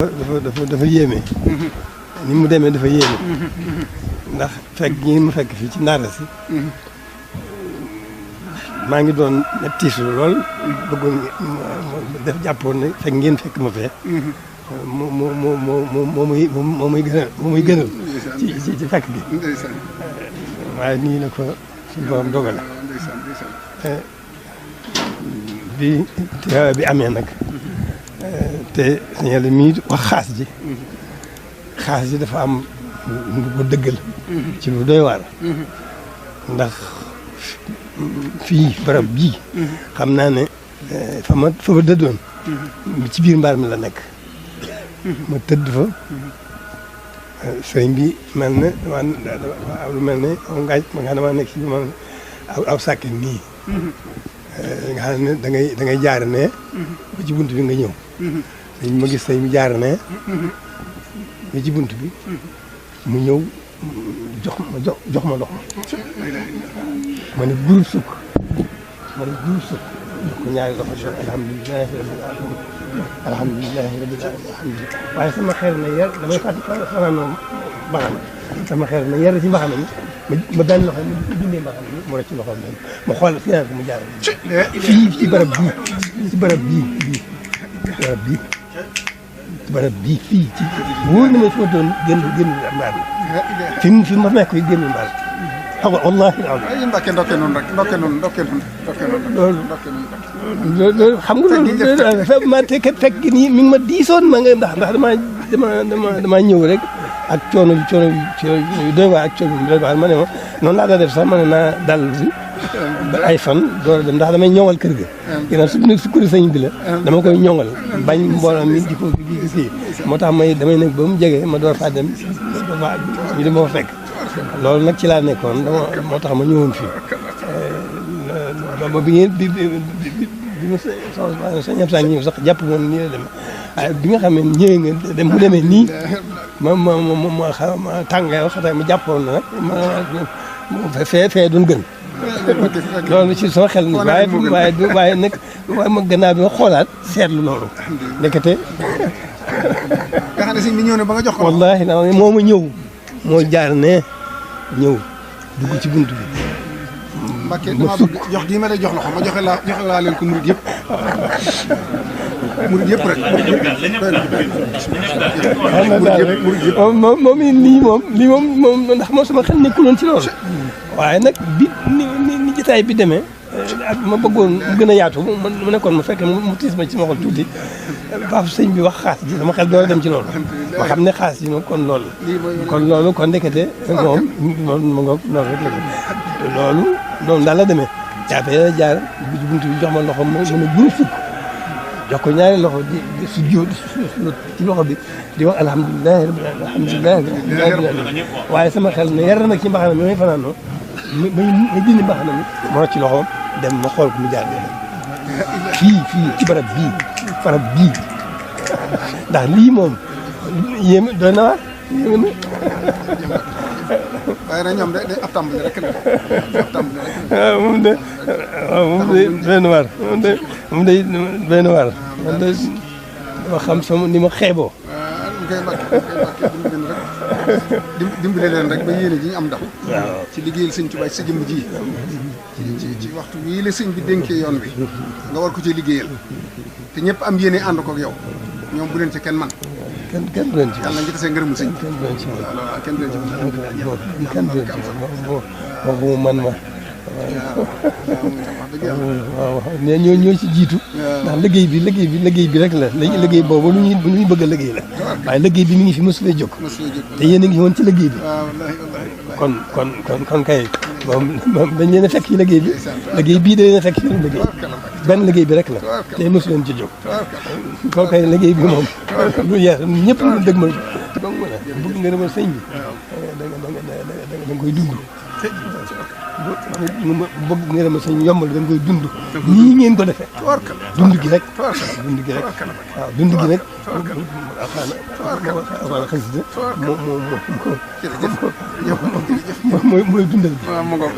dafa yéeme. ni mu demee dafa yéeme. ndax fekk gi mu fekk fii ci Ndaara si. maa ngi doon tiisu lool. bëggoon def jàppoon ne fekk ngeen fekk ma fee. moo muy gënal ci fekk gi. waaye nii la ko suñu borom dogale. bi amee nag. te sëñ la mii wax xaas ji dafa am lu ko dëggal. ci lu doy waar. ndax fii barab bii. xam naa ne fa ma dëddoon. ci biir mbaar mi la nekk. ma tëdd fa. sëñ bi mel ne lu mel ne ngaaj ma nga xam ne maa nekk ci aw sàkket nii. nga xam ne da ngay jaar ne. ba ci bunt bi nga ñëw. dañ ma gis sëñ bi jaar ne. ba ci bunt bi. mu ñëw jox ma loxo. ma ne groupe sukk. jox ko ñaari loxo jox alhamdulilah rabbil alamin. alhamdulilah rabbil alamin. waaye sama xel na yar damay fanaanoo mbaxana. sama xel na yar ci mbaxana mi. ma benn loxo mi bindee mbaxana mi mu rëcc ci loxoom benn ma xool fi ko mu jaar fii ci barab bii fii ci wóor na ma fi ma doon génn mbaar mi fi ma nekk génn mbaar xaw ma wallaahi ay Mbàkke ndokke noonu rek ndokke noonu loolu xam nga loolu ma te fekk gi nii mi ngi ma diisoon ma nga ndax damaa ñëw rek ak coono yu doy waar ak coono yu doy waar ma ne ma noonu laa daa def sax ma ne naa dal si ay fan door a dem ndax damay ñoŋal kër ga. ginnaaw su kuri sëñ bi la. dama koy ñoŋal bañ mbooloo mi di ko kii moo tax damay nekk ba mu jege ma door faa dem ñu di ma fa fekk. loolu nag ci laa nekkoon moo tax ma ñëwoon fii ba bi ma sëñ Absa ñëw sax jàpp moom nii la demee waaye bi nga xam ne ñëwee nga mu demee nii ma tàngaay wax ma jàppoon na nag fee doon gën. loolu ci sama xel ni waaye nag ma gannaaw bi ma xoolaat seetlu loolu. ndekete. nga xam ne si mi ñëw ne ba nga jox ko. wallaahi moo ma ñëw moo jaar ne ñëw dugg ci bunt bi. Mbàkke dama bëgg jox gii ma lay jox loxo ma joxe laa leen ko murid yëpp. murid yëpp rek. moom lii moom ndax moom sama xel nekkuloon ci loolu. waaye nag ni jotaay bi demee ak ma bëggoon mu gën a yaatu mu nekkoon ma fekk mu tiis ma ci ma xol tuuti baax sëñ bi wax xaas ji sama xel door a dem ci loolu. ma xam ne xaas ji moom kon loolu kon ndekete moom ma ngoog noonu rek la loolu daal la demee. jaafee la jaar buntu bi jox ma loxo ma mën a gën fukk jox ko ñaari loxo di su ci loxo bi di wax alhamdulilah waaye sama xel ne yar nag ci mbaxana mi may fanaanoo ma dindi mbaxana mi moo ci loxoom dem ma xool ko mu jaar fii ci barab bii ndax lii moom yéeme doy na waar yéeme na. waaye nag ñoom de ab tàmbali rek la ab tàmbali rek la. waaw moom de doy na waar moom de doy na waar. man de dama xam sama ni ma xeeboo. dimbale leen rek ba yéene ji ñu am ndax. waaw ci liggéeyal sëñ Tuubaa sa jëmm ji. ci waxtu bii la sëñ bi dénkee yoon wi. nga war ko ci liggéeyal. te ñëpp am yéene ànd ko ak yow. ñoom bu leen ci kenn man. kenn du leen ci. yàlla na tasee ngërëmul sëñ. kenn du leen ci man. waaw kenn du leen ci man. kenn du leen ci man moom man ma. waaw ne ñoo ci jiitu. ndax liggéey bi rek la liggéey boobu lu ñuy bëgg a liggéey la. waaye liggéey bi mi ngi fi mosulee jóg. te yéen a ngi woon ci liggéey bi. kon kay moom dañ leen a fekk ci liggéey bi. liggéey bii da leen a fekk ci liggéey benn liggéey bi rek la. te mosu leen ci jóg. kon kay liggéey bi moom. lu yees ñëpp lu dëgg ma donc bëgg nga demal sëñ bi. da nga koy dund. bëgg nga demal sëñ yombal da nga koy dund. nii ngeen ko defee. dund gi rek. waaw dund gi rek. mooy dundal bi. waaw mu ngoog.